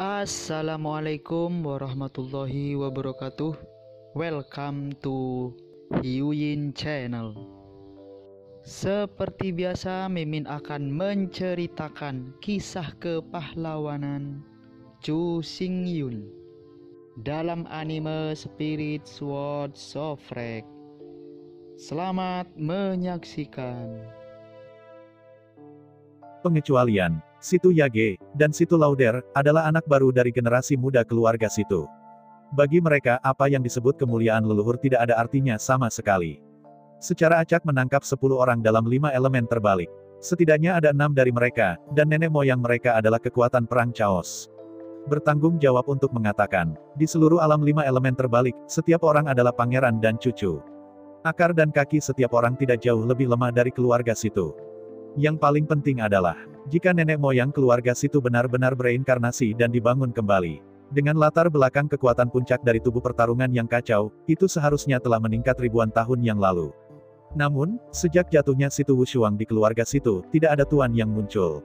Assalamualaikum warahmatullahi wabarakatuh. Welcome to Hyuyin Channel. Seperti biasa, Mimin akan menceritakan kisah kepahlawanan Chu Xingyun dalam anime Spirit Sword Shofrek. Selamat menyaksikan. Pengecualian, Situ Yage, dan Situ Lauder, adalah anak baru dari generasi muda keluarga Situ. Bagi mereka, apa yang disebut kemuliaan leluhur tidak ada artinya sama sekali. Secara acak menangkap 10 orang dalam 5 elemen terbalik. Setidaknya ada 6 dari mereka, dan nenek moyang mereka adalah kekuatan perang Chaos. Bertanggung jawab untuk mengatakan, di seluruh alam 5 elemen terbalik, setiap orang adalah pangeran dan cucu. Akar dan kaki setiap orang tidak jauh lebih lemah dari keluarga Situ. Yang paling penting adalah, jika nenek moyang keluarga Situ benar-benar bereinkarnasi dan dibangun kembali, dengan latar belakang kekuatan puncak dari tubuh pertarungan yang kacau, itu seharusnya telah meningkat ribuan tahun yang lalu. Namun, sejak jatuhnya Situ Wushuang di keluarga Situ, tidak ada tuan yang muncul.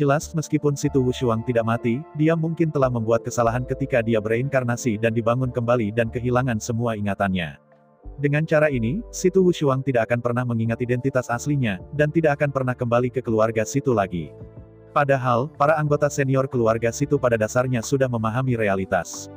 Jelas, meskipun Situ Wushuang tidak mati, dia mungkin telah membuat kesalahan ketika dia bereinkarnasi dan dibangun kembali dan kehilangan semua ingatannya. Dengan cara ini, Situ Wushuang tidak akan pernah mengingat identitas aslinya, dan tidak akan pernah kembali ke keluarga Situ lagi. Padahal, para anggota senior keluarga Situ pada dasarnya sudah memahami realitas.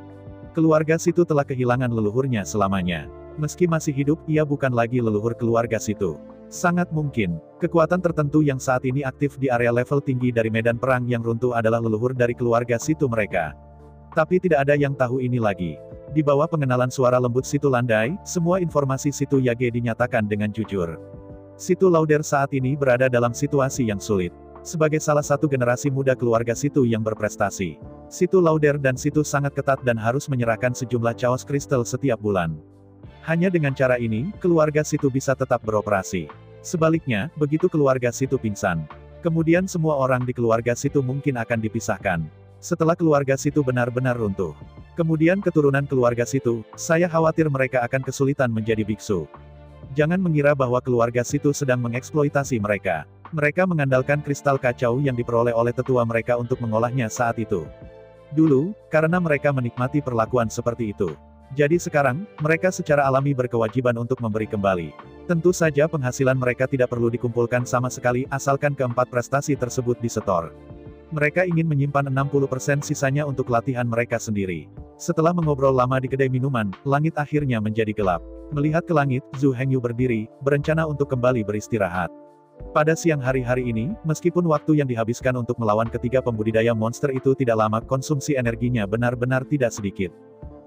Keluarga Situ telah kehilangan leluhurnya selamanya. Meski masih hidup, ia bukan lagi leluhur keluarga Situ. Sangat mungkin, kekuatan tertentu yang saat ini aktif di area level tinggi dari medan perang yang runtuh adalah leluhur dari keluarga Situ mereka. Tapi tidak ada yang tahu ini lagi. Di bawah pengenalan suara lembut Situ Landai, semua informasi Situ Yage dinyatakan dengan jujur. Situ Lauder saat ini berada dalam situasi yang sulit. Sebagai salah satu generasi muda keluarga Situ yang berprestasi, Situ Lauder dan Situ sangat ketat dan harus menyerahkan sejumlah Chaos Crystal setiap bulan. Hanya dengan cara ini, keluarga Situ bisa tetap beroperasi. Sebaliknya, begitu keluarga Situ pingsan, kemudian semua orang di keluarga Situ mungkin akan dipisahkan. Setelah keluarga Situ benar-benar runtuh, kemudian keturunan keluarga Situ, saya khawatir mereka akan kesulitan menjadi biksu. Jangan mengira bahwa keluarga Situ sedang mengeksploitasi mereka. Mereka mengandalkan kristal kacau yang diperoleh oleh tetua mereka untuk mengolahnya saat itu. Dulu, karena mereka menikmati perlakuan seperti itu. Jadi sekarang, mereka secara alami berkewajiban untuk memberi kembali. Tentu saja penghasilan mereka tidak perlu dikumpulkan sama sekali asalkan keempat prestasi tersebut disetor. Mereka ingin menyimpan 60% sisanya untuk latihan mereka sendiri. Setelah mengobrol lama di kedai minuman, langit akhirnya menjadi gelap. Melihat ke langit, Zhu Hengyu berdiri, berencana untuk kembali beristirahat. Pada siang hari-hari ini, meskipun waktu yang dihabiskan untuk melawan ketiga pembudidaya monster itu tidak lama, konsumsi energinya benar-benar tidak sedikit.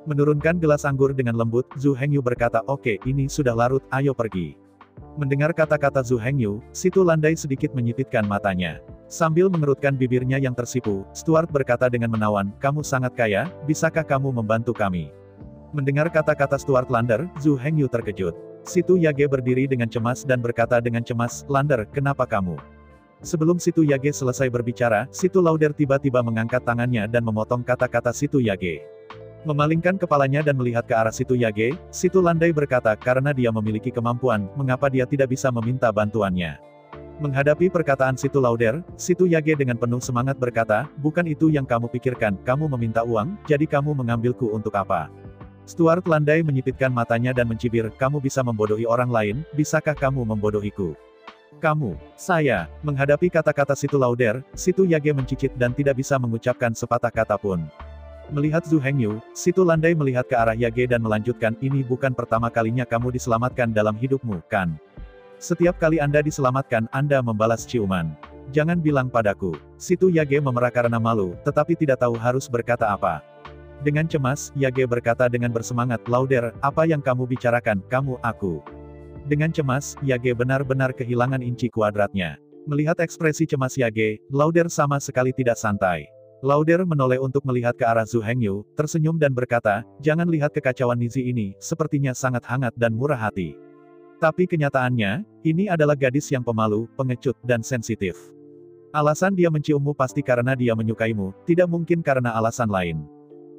Menurunkan gelas anggur dengan lembut, Zhu Hengyu berkata, "Oke, ini sudah larut, ayo pergi." Mendengar kata-kata Zhu Hengyu, Situ Landai sedikit menyipitkan matanya. Sambil mengerutkan bibirnya yang tersipu, Stuart berkata dengan menawan, "Kamu sangat kaya, bisakah kamu membantu kami?" Mendengar kata-kata Stuart Lander, Zhu Hengyu terkejut. Situ Yage berdiri dengan cemas dan berkata dengan cemas, "Lander, kenapa kamu?" Sebelum Situ Yage selesai berbicara, Situ Lauder tiba-tiba mengangkat tangannya dan memotong kata-kata Situ Yage. Memalingkan kepalanya dan melihat ke arah Situ Yage, Situ Landai berkata, "Karena dia memiliki kemampuan, mengapa dia tidak bisa meminta bantuannya?" Menghadapi perkataan Situ Lauder, Situ Yage dengan penuh semangat berkata, "Bukan itu yang kamu pikirkan, kamu meminta uang, jadi kamu mengambilku untuk apa?" Stuart Landai menyipitkan matanya dan mencibir, "Kamu bisa membodohi orang lain, bisakah kamu membodohiku?" "Kamu, saya." Menghadapi kata-kata Situ Lauder, Situ Yage mencicit dan tidak bisa mengucapkan sepatah kata pun. Melihat Zhu Hengyu, Situ Landai melihat ke arah Yage dan melanjutkan, "Ini bukan pertama kalinya kamu diselamatkan dalam hidupmu, kan? Setiap kali Anda diselamatkan, Anda membalas ciuman. Jangan bilang padaku." Situ Yage memerah karena malu, tetapi tidak tahu harus berkata apa. Dengan cemas, Yage berkata dengan bersemangat, "Lauder, apa yang kamu bicarakan, kamu, aku." Dengan cemas, Yage benar-benar kehilangan inci kuadratnya. Melihat ekspresi cemas Yage, Lauder sama sekali tidak santai. Lauder menoleh untuk melihat ke arah Zhu Hengyu, tersenyum dan berkata, "Jangan lihat kekacauan Nizi ini, sepertinya sangat hangat dan murah hati. Tapi kenyataannya, ini adalah gadis yang pemalu, pengecut, dan sensitif. Alasan dia menciummu pasti karena dia menyukaimu, tidak mungkin karena alasan lain."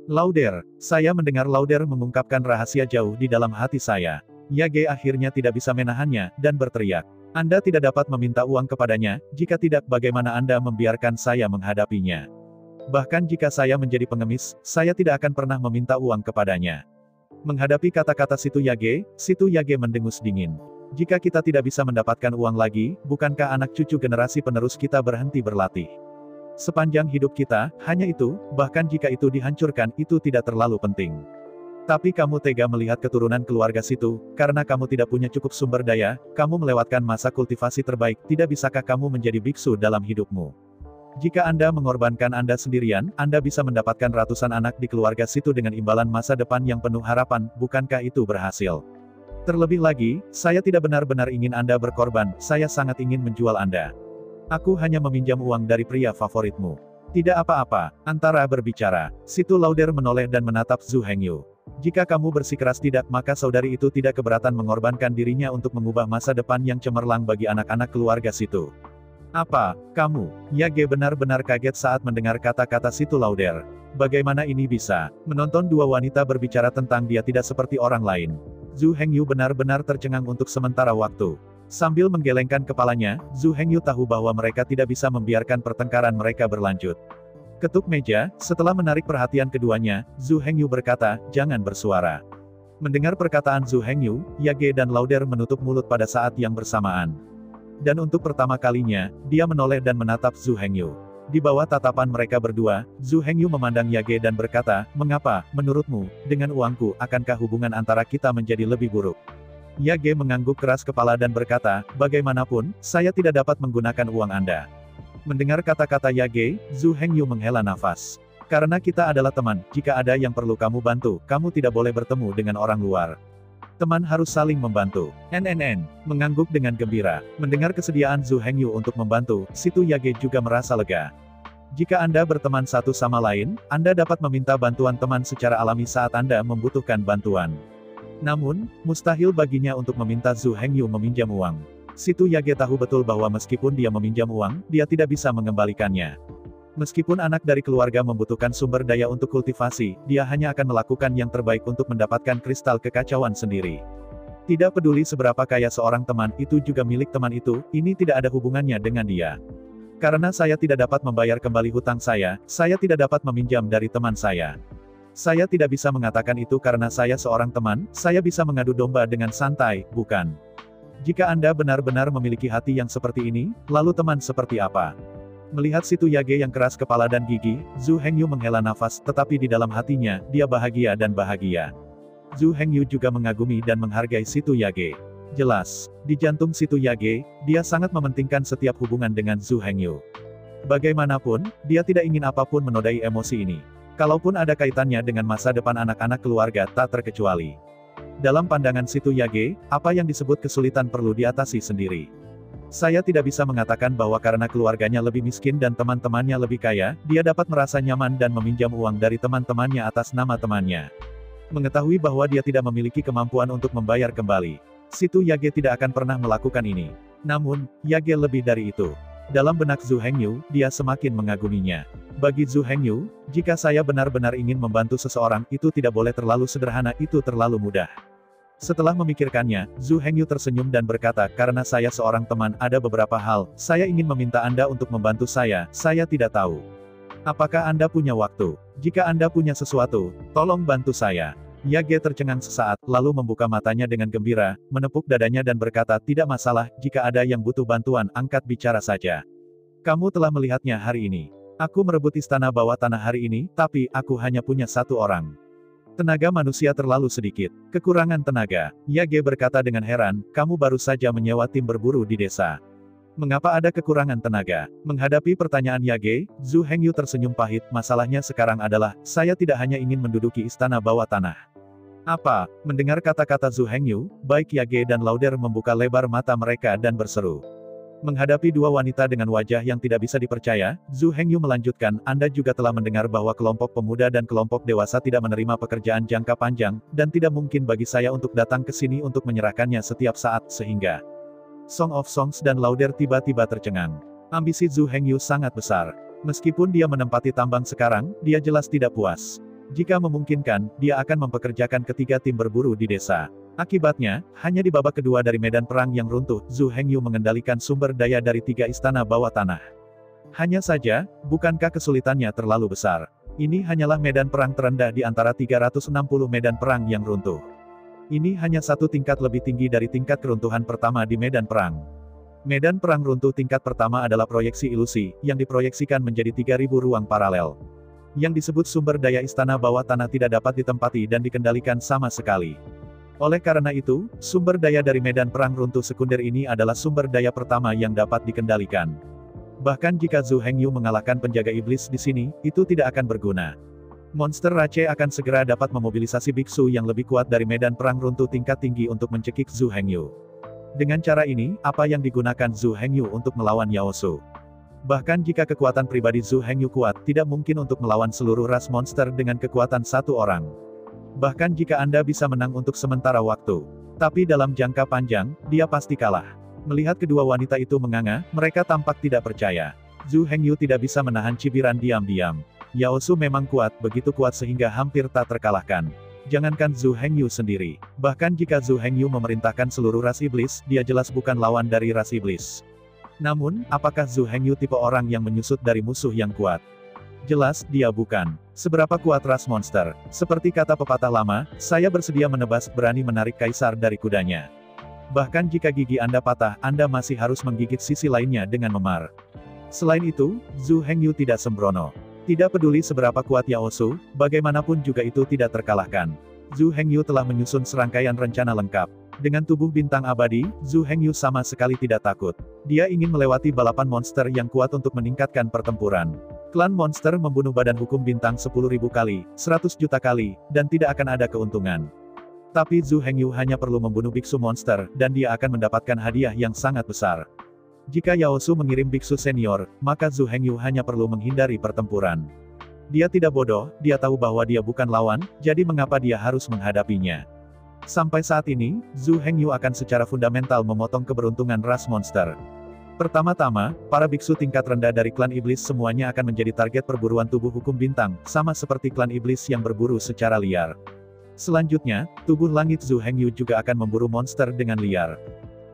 "Lauder." Saya mendengar Lauder mengungkapkan rahasia jauh di dalam hati saya. Yage akhirnya tidak bisa menahannya, dan berteriak, "Anda tidak dapat meminta uang kepadanya, jika tidak bagaimana Anda membiarkan saya menghadapinya?" Bahkan jika saya menjadi pengemis, saya tidak akan pernah meminta uang kepadanya. Menghadapi kata-kata Situ Yage mendengus dingin. Jika kita tidak bisa mendapatkan uang lagi, bukankah anak cucu generasi penerus kita berhenti berlatih? Sepanjang hidup kita, hanya itu, bahkan jika itu dihancurkan, itu tidak terlalu penting. Tapi kamu tega melihat keturunan keluarga Situ, karena kamu tidak punya cukup sumber daya, kamu melewatkan masa kultivasi terbaik, tidak bisakah kamu menjadi biksu dalam hidupmu? Jika Anda mengorbankan Anda sendirian, Anda bisa mendapatkan ratusan anak di keluarga Situ dengan imbalan masa depan yang penuh harapan, bukankah itu berhasil? Terlebih lagi, saya tidak benar-benar ingin Anda berkorban, saya sangat ingin menjual Anda. Aku hanya meminjam uang dari pria favoritmu. Tidak apa-apa, antara berbicara, Situ Lauder menoleh dan menatap Zhu Hengyu. Jika kamu bersikeras tidak, maka saudari itu tidak keberatan mengorbankan dirinya untuk mengubah masa depan yang cemerlang bagi anak-anak keluarga Situ. Apa, kamu? Yage benar-benar kaget saat mendengar kata-kata Situ Lauder. Bagaimana ini bisa? Menonton dua wanita berbicara tentang dia tidak seperti orang lain. Zhu Hengyu benar-benar tercengang untuk sementara waktu. Sambil menggelengkan kepalanya, Zhu Hengyu tahu bahwa mereka tidak bisa membiarkan pertengkaran mereka berlanjut. Ketuk meja, setelah menarik perhatian keduanya, Zhu Hengyu berkata, jangan bersuara. Mendengar perkataan Zhu Hengyu, Yage dan Lauder menutup mulut pada saat yang bersamaan. Dan untuk pertama kalinya, dia menoleh dan menatap Zhu Hengyu. Di bawah tatapan mereka berdua, Zhu Hengyu memandang Yage dan berkata, mengapa, menurutmu, dengan uangku, akankah hubungan antara kita menjadi lebih buruk? Yage mengangguk keras kepala dan berkata, bagaimanapun, saya tidak dapat menggunakan uang Anda. Mendengar kata-kata Yage, Zhu Hengyu menghela nafas. Karena kita adalah teman, jika ada yang perlu kamu bantu, kamu tidak boleh bertemu dengan orang luar. Teman harus saling membantu. NNN, mengangguk dengan gembira. Mendengar kesediaan Zhu Hengyu untuk membantu, Situ Yage juga merasa lega. Jika Anda berteman satu sama lain, Anda dapat meminta bantuan teman secara alami saat Anda membutuhkan bantuan. Namun, mustahil baginya untuk meminta Zhu Hengyu meminjam uang. Situ Yage tahu betul bahwa meskipun dia meminjam uang, dia tidak bisa mengembalikannya. Meskipun anak dari keluarga membutuhkan sumber daya untuk kultivasi, dia hanya akan melakukan yang terbaik untuk mendapatkan kristal kekacauan sendiri. Tidak peduli seberapa kaya seorang teman, itu juga milik teman itu, ini tidak ada hubungannya dengan dia. Karena saya tidak dapat membayar kembali hutang saya tidak dapat meminjam dari teman saya. Saya tidak bisa mengatakan itu karena saya seorang teman, saya bisa mengadu domba dengan santai, bukan? Jika Anda benar-benar memiliki hati yang seperti ini, lalu teman seperti apa? Melihat Situ Yage yang keras kepala dan gigi, Zhu Hengyu menghela nafas, tetapi di dalam hatinya, dia bahagia dan bahagia. Zhu Hengyu juga mengagumi dan menghargai Situ Yage. Jelas, di jantung Situ Yage, dia sangat mementingkan setiap hubungan dengan Zhu Hengyu. Bagaimanapun, dia tidak ingin apapun menodai emosi ini. Kalaupun ada kaitannya dengan masa depan anak-anak keluarga, tak terkecuali. Dalam pandangan Situ Yage, apa yang disebut kesulitan perlu diatasi sendiri. Saya tidak bisa mengatakan bahwa karena keluarganya lebih miskin dan teman-temannya lebih kaya, dia dapat merasa nyaman dan meminjam uang dari teman-temannya atas nama temannya. Mengetahui bahwa dia tidak memiliki kemampuan untuk membayar kembali, Situ Yage tidak akan pernah melakukan ini. Namun, Yage lebih dari itu. Dalam benak Zhu Hengyu, dia semakin mengaguminya. Bagi Zhu Hengyu, jika saya benar-benar ingin membantu seseorang, itu tidak boleh terlalu sederhana, itu terlalu mudah. Setelah memikirkannya, Zhu Hengyu tersenyum dan berkata, karena saya seorang teman, ada beberapa hal, saya ingin meminta Anda untuk membantu saya tidak tahu. Apakah Anda punya waktu? Jika Anda punya sesuatu, tolong bantu saya. Yage tercengang sesaat, lalu membuka matanya dengan gembira, menepuk dadanya dan berkata, tidak masalah, jika ada yang butuh bantuan, angkat bicara saja. Kamu telah melihatnya hari ini. Aku merebut istana bawah tanah hari ini, tapi, aku hanya punya satu orang. Tenaga manusia terlalu sedikit. Kekurangan tenaga. Yage berkata dengan heran, kamu baru saja menyewa tim berburu di desa. Mengapa ada kekurangan tenaga? Menghadapi pertanyaan Yage, Zhu Hengyu tersenyum pahit, masalahnya sekarang adalah, saya tidak hanya ingin menduduki istana bawah tanah. Apa? Mendengar kata-kata Zhu Hengyu, baik Yage dan Lauder membuka lebar mata mereka dan berseru. Menghadapi dua wanita dengan wajah yang tidak bisa dipercaya, Zhu Hengyu melanjutkan, Anda juga telah mendengar bahwa kelompok pemuda dan kelompok dewasa tidak menerima pekerjaan jangka panjang, dan tidak mungkin bagi saya untuk datang ke sini untuk menyerahkannya setiap saat, sehingga Song of Songs dan Lauder tiba-tiba tercengang. Ambisi Zhu Hengyu sangat besar. Meskipun dia menempati tambang sekarang, dia jelas tidak puas. Jika memungkinkan, dia akan mempekerjakan ketiga tim berburu di desa. Akibatnya, hanya di babak kedua dari medan perang yang runtuh, Zhu Hengyu mengendalikan sumber daya dari 3 istana bawah tanah. Hanya saja, bukankah kesulitannya terlalu besar? Ini hanyalah medan perang terendah di antara 360 medan perang yang runtuh. Ini hanya satu tingkat lebih tinggi dari tingkat keruntuhan pertama di medan perang. Medan perang runtuh tingkat pertama adalah proyeksi ilusi, yang diproyeksikan menjadi 3.000 ruang paralel. Yang disebut sumber daya istana bawah tanah tidak dapat ditempati dan dikendalikan sama sekali. Oleh karena itu, sumber daya dari medan perang runtuh sekunder ini adalah sumber daya pertama yang dapat dikendalikan. Bahkan jika Zhu Hengyu mengalahkan penjaga iblis di sini, itu tidak akan berguna. Monster Rache akan segera dapat memobilisasi biksu yang lebih kuat dari medan perang runtuh tingkat tinggi untuk mencekik Zhu Hengyu. Dengan cara ini, apa yang digunakan Zhu Hengyu untuk melawan Yao Su? Bahkan jika kekuatan pribadi Zhu Hengyu kuat, tidak mungkin untuk melawan seluruh ras monster dengan kekuatan satu orang. Bahkan jika Anda bisa menang untuk sementara waktu, tapi dalam jangka panjang, dia pasti kalah. Melihat kedua wanita itu menganga, mereka tampak tidak percaya. Zhu Hengyu tidak bisa menahan cibiran diam-diam. Yao Su memang kuat, begitu kuat sehingga hampir tak terkalahkan. Jangankan Zhu Hengyu sendiri. Bahkan jika Zhu Hengyu memerintahkan seluruh ras iblis, dia jelas bukan lawan dari ras iblis. Namun, apakah Zhu Hengyu tipe orang yang menyusut dari musuh yang kuat? Jelas, dia bukan. Seberapa kuat ras monster? Seperti kata pepatah lama, saya bersedia menebas, berani menarik kaisar dari kudanya. Bahkan jika gigi Anda patah, Anda masih harus menggigit sisi lainnya dengan memar. Selain itu, Zhu Hengyu tidak sembrono. Tidak peduli seberapa kuat Yao Su, bagaimanapun juga itu tidak terkalahkan. Zhu Hengyu telah menyusun serangkaian rencana lengkap. Dengan tubuh bintang abadi, Zhu Hengyu sama sekali tidak takut. Dia ingin melewati balapan monster yang kuat untuk meningkatkan pertempuran. Klan monster membunuh badan hukum bintang 10.000 kali, 100 juta kali, dan tidak akan ada keuntungan. Tapi Zhu Hengyu hanya perlu membunuh biksu monster, dan dia akan mendapatkan hadiah yang sangat besar. Jika Yao Su mengirim biksu senior, maka Zhu Hengyu hanya perlu menghindari pertempuran. Dia tidak bodoh, dia tahu bahwa dia bukan lawan, jadi mengapa dia harus menghadapinya. Sampai saat ini, Zhu Hengyu akan secara fundamental memotong keberuntungan ras monster. Pertama-tama, para biksu tingkat rendah dari klan iblis semuanya akan menjadi target perburuan tubuh hukum bintang, sama seperti klan iblis yang berburu secara liar. Selanjutnya, tubuh langit Zhu Hengyu juga akan memburu monster dengan liar.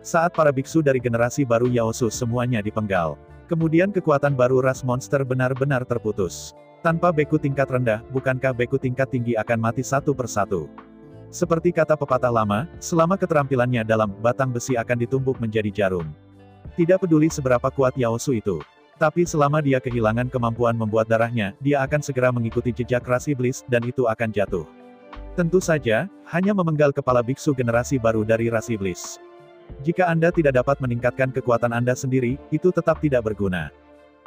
Saat para biksu dari generasi baru Yao Su semuanya dipenggal. Kemudian kekuatan baru ras monster benar-benar terputus. Tanpa beku tingkat rendah, bukankah beku tingkat tinggi akan mati satu persatu? Seperti kata pepatah lama, selama keterampilannya dalam batang besi akan ditumbuk menjadi jarum. Tidak peduli seberapa kuat Yao Su itu. Tapi selama dia kehilangan kemampuan membuat darahnya, dia akan segera mengikuti jejak ras iblis, dan itu akan jatuh. Tentu saja, hanya memenggal kepala biksu generasi baru dari ras iblis. Jika Anda tidak dapat meningkatkan kekuatan Anda sendiri, itu tetap tidak berguna.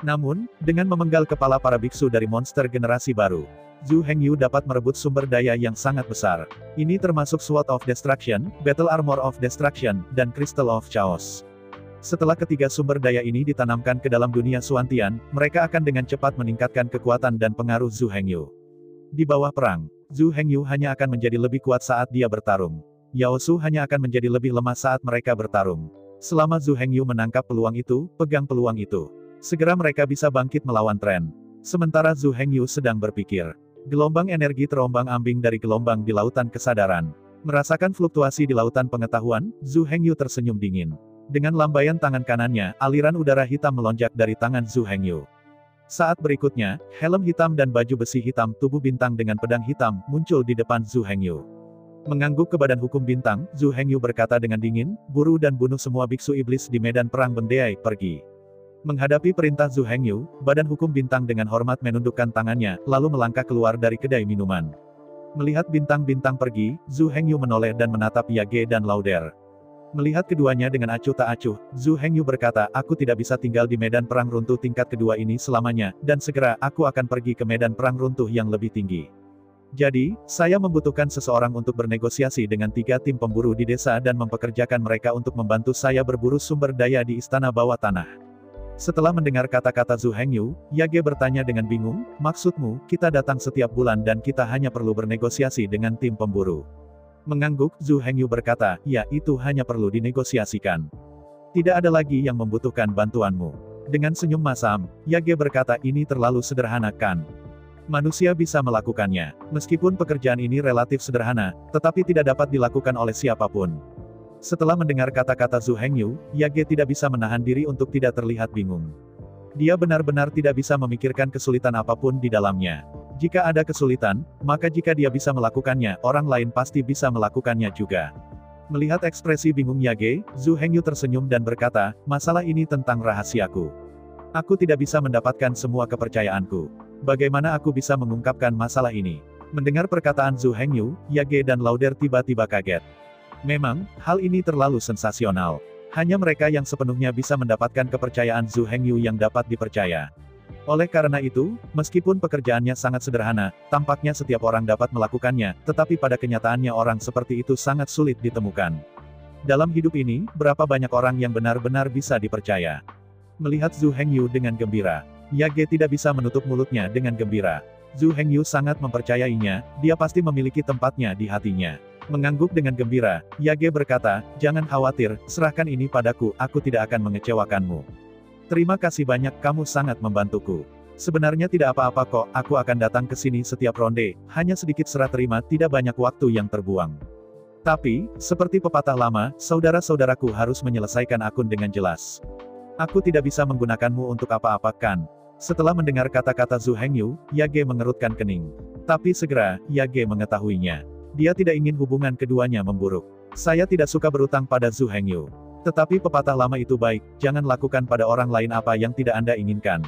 Namun, dengan memenggal kepala para biksu dari monster generasi baru, Zhu Hengyu dapat merebut sumber daya yang sangat besar. Ini termasuk Sword of Destruction, Battle Armor of Destruction, dan Crystal of Chaos. Setelah ketiga sumber daya ini ditanamkan ke dalam dunia Suantian, mereka akan dengan cepat meningkatkan kekuatan dan pengaruh Zhu Hengyu. Di bawah perang, Zhu Hengyu hanya akan menjadi lebih kuat saat dia bertarung. Yao Su hanya akan menjadi lebih lemah saat mereka bertarung. Selama Zhu Hengyu menangkap peluang itu, pegang peluang itu. Segera mereka bisa bangkit melawan tren. Sementara Zhu Hengyu sedang berpikir. Gelombang energi terombang-ambing dari gelombang di lautan kesadaran. Merasakan fluktuasi di lautan pengetahuan, Zhu Hengyu tersenyum dingin. Dengan lambaian tangan kanannya, aliran udara hitam melonjak dari tangan Zhu Hengyu. Saat berikutnya, helm hitam dan baju besi hitam tubuh bintang dengan pedang hitam muncul di depan Zhu Hengyu. Mengangguk ke badan hukum bintang, Zhu Hengyu berkata dengan dingin, buru dan bunuh semua biksu iblis di medan perang Bendeai, pergi. Menghadapi perintah Zhu Hengyu, badan hukum bintang dengan hormat menundukkan tangannya, lalu melangkah keluar dari kedai minuman. Melihat bintang-bintang pergi, Zhu Hengyu menoleh dan menatap Yage dan Lauder. Melihat keduanya dengan acuh tak acuh, Zhu Hengyu berkata, aku tidak bisa tinggal di medan perang runtuh tingkat kedua ini selamanya, dan segera, aku akan pergi ke medan perang runtuh yang lebih tinggi. Jadi, saya membutuhkan seseorang untuk bernegosiasi dengan 3 tim pemburu di desa dan mempekerjakan mereka untuk membantu saya berburu sumber daya di istana bawah tanah. Setelah mendengar kata-kata Zhu Hengyu, Yage bertanya dengan bingung, maksudmu, kita datang setiap bulan dan kita hanya perlu bernegosiasi dengan tim pemburu. Mengangguk, Zhu Hengyu berkata, ya, itu hanya perlu dinegosiasikan. Tidak ada lagi yang membutuhkan bantuanmu. Dengan senyum masam, Yage berkata, ini terlalu sederhana kan? Manusia bisa melakukannya. Meskipun pekerjaan ini relatif sederhana, tetapi tidak dapat dilakukan oleh siapapun. Setelah mendengar kata-kata Zhu Hengyu, Yage tidak bisa menahan diri untuk tidak terlihat bingung. Dia benar-benar tidak bisa memikirkan kesulitan apapun di dalamnya. Jika ada kesulitan, maka jika dia bisa melakukannya, orang lain pasti bisa melakukannya juga. Melihat ekspresi bingung Yage, Zhu Hengyu tersenyum dan berkata, masalah ini tentang rahasiaku. Aku tidak bisa mendapatkan semua kepercayaanku. Bagaimana aku bisa mengungkapkan masalah ini? Mendengar perkataan Zhu Hengyu, Yage dan Lauder tiba-tiba kaget. Memang, hal ini terlalu sensasional. Hanya mereka yang sepenuhnya bisa mendapatkan kepercayaan Zhu Hengyu yang dapat dipercaya. Oleh karena itu, meskipun pekerjaannya sangat sederhana, tampaknya setiap orang dapat melakukannya, tetapi pada kenyataannya orang seperti itu sangat sulit ditemukan. Dalam hidup ini, berapa banyak orang yang benar-benar bisa dipercaya? Melihat Zhu Hengyu dengan gembira, Yage tidak bisa menutup mulutnya dengan gembira. Zhu Hengyu sangat mempercayainya, dia pasti memiliki tempatnya di hatinya. Mengangguk dengan gembira, Yage berkata, jangan khawatir, serahkan ini padaku, aku tidak akan mengecewakanmu. Terima kasih banyak, kamu sangat membantuku. Sebenarnya tidak apa-apa kok, aku akan datang ke sini setiap ronde, hanya sedikit serah terima, tidak banyak waktu yang terbuang. Tapi, seperti pepatah lama, saudara-saudaraku harus menyelesaikan akun dengan jelas. Aku tidak bisa menggunakanmu untuk apa-apa kan? Setelah mendengar kata-kata Zhu Hengyu, Yage mengerutkan kening. Tapi segera, Yage mengetahuinya. Dia tidak ingin hubungan keduanya memburuk. Saya tidak suka berutang pada Zhu Hengyu. Tetapi pepatah lama itu baik, jangan lakukan pada orang lain apa yang tidak Anda inginkan.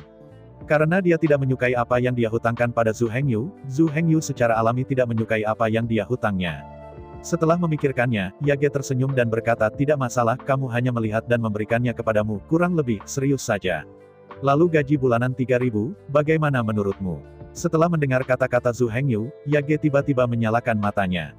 Karena dia tidak menyukai apa yang dia hutangkan pada Zhu Hengyu secara alami tidak menyukai apa yang dia hutangnya. Setelah memikirkannya, Yage tersenyum dan berkata, tidak masalah, kamu hanya melihat dan memberikannya kepadamu, kurang lebih, serius saja. Lalu gaji bulanan 3.000, bagaimana menurutmu? Setelah mendengar kata-kata Zhu Hengyu, Yage tiba-tiba menyalakan matanya.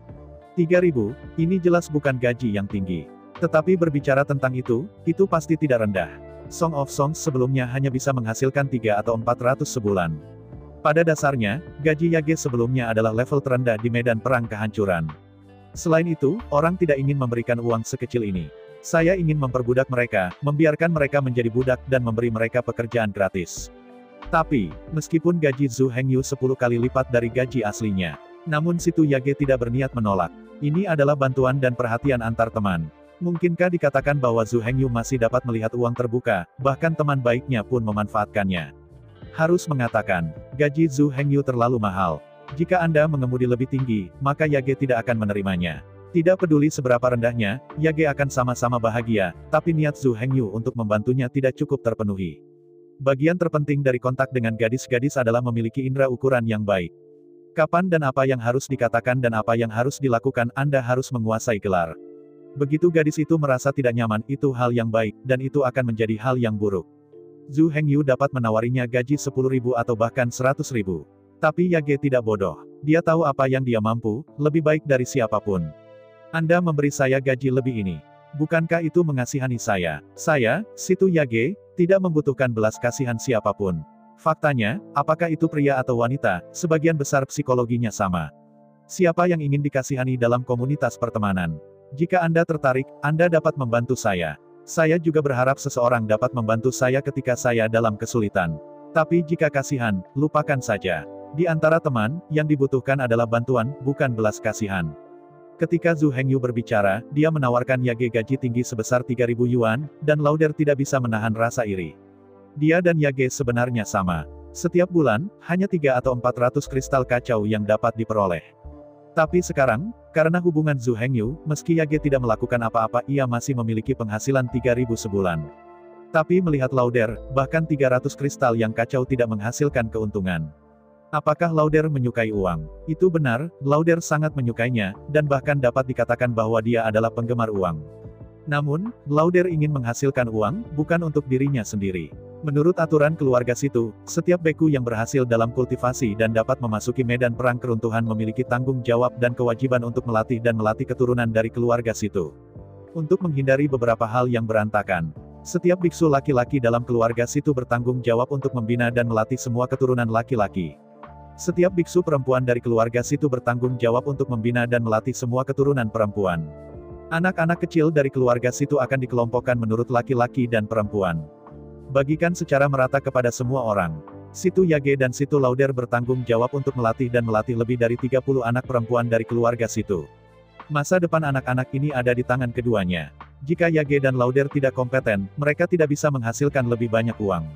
3.000, ini jelas bukan gaji yang tinggi. Tetapi berbicara tentang itu pasti tidak rendah. Song of Songs sebelumnya hanya bisa menghasilkan 3 atau 400 sebulan. Pada dasarnya, gaji Yage sebelumnya adalah level terendah di medan perang kehancuran. Selain itu, orang tidak ingin memberikan uang sekecil ini. Saya ingin memperbudak mereka, membiarkan mereka menjadi budak dan memberi mereka pekerjaan gratis. Tapi, meskipun gaji Zhu Hengyu 10 kali lipat dari gaji aslinya, namun situ Yage tidak berniat menolak. Ini adalah bantuan dan perhatian antar teman. Mungkinkah dikatakan bahwa Zhu Hengyu masih dapat melihat uang terbuka, bahkan teman baiknya pun memanfaatkannya? Harus mengatakan, gaji Zhu Hengyu terlalu mahal. Jika Anda mengemudi lebih tinggi, maka Yage tidak akan menerimanya. Tidak peduli seberapa rendahnya, Yage akan sama-sama bahagia, tapi niat Zhu Hengyu untuk membantunya tidak cukup terpenuhi. Bagian terpenting dari kontak dengan gadis-gadis adalah memiliki indera ukuran yang baik. Kapan dan apa yang harus dikatakan dan apa yang harus dilakukan, Anda harus menguasai gelar. Begitu gadis itu merasa tidak nyaman, itu hal yang baik, dan itu akan menjadi hal yang buruk. Zhu Hengyu dapat menawarinya gaji 10.000 atau bahkan 100.000. Tapi Yage tidak bodoh. Dia tahu apa yang dia mampu, lebih baik dari siapapun. Anda memberi saya gaji lebih ini. Bukankah itu mengasihani saya? Saya, situ Yage, tidak membutuhkan belas kasihan siapapun. Faktanya, apakah itu pria atau wanita, sebagian besar psikologinya sama. Siapa yang ingin dikasihani dalam komunitas pertemanan? Jika Anda tertarik, Anda dapat membantu saya. Saya juga berharap seseorang dapat membantu saya ketika saya dalam kesulitan. Tapi jika kasihan, lupakan saja. Di antara teman, yang dibutuhkan adalah bantuan, bukan belas kasihan. Ketika Zhu Hengyu berbicara, dia menawarkan Yage gaji tinggi sebesar 3.000 yuan, dan Lauder tidak bisa menahan rasa iri. Dia dan Yage sebenarnya sama. Setiap bulan, hanya 3 atau 400 kristal kacau yang dapat diperoleh. Tapi sekarang, karena hubungan Zhu Hengyu, meski Yage tidak melakukan apa-apa, ia masih memiliki penghasilan 3.000 sebulan. Tapi melihat Lauder, bahkan 300 kristal yang kacau tidak menghasilkan keuntungan. Apakah Lauder menyukai uang? Itu benar, Lauder sangat menyukainya, dan bahkan dapat dikatakan bahwa dia adalah penggemar uang. Namun, Lauder ingin menghasilkan uang, bukan untuk dirinya sendiri. Menurut aturan keluarga situ, setiap beku yang berhasil dalam kultivasi dan dapat memasuki medan perang keruntuhan memiliki tanggung jawab dan kewajiban untuk melatih keturunan dari keluarga situ. Untuk menghindari beberapa hal yang berantakan, setiap biksu laki-laki dalam keluarga situ bertanggung jawab untuk membina dan melatih semua keturunan laki-laki. Setiap biksu perempuan dari keluarga situ bertanggung jawab untuk membina dan melatih semua keturunan perempuan. Anak-anak kecil dari keluarga situ akan dikelompokkan menurut laki-laki dan perempuan. Bagikan secara merata kepada semua orang. Situ Yage dan Situ Lauder bertanggung jawab untuk melatih lebih dari 30 anak perempuan dari keluarga situ. Masa depan anak-anak ini ada di tangan keduanya. Jika Yage dan Lauder tidak kompeten, mereka tidak bisa menghasilkan lebih banyak uang.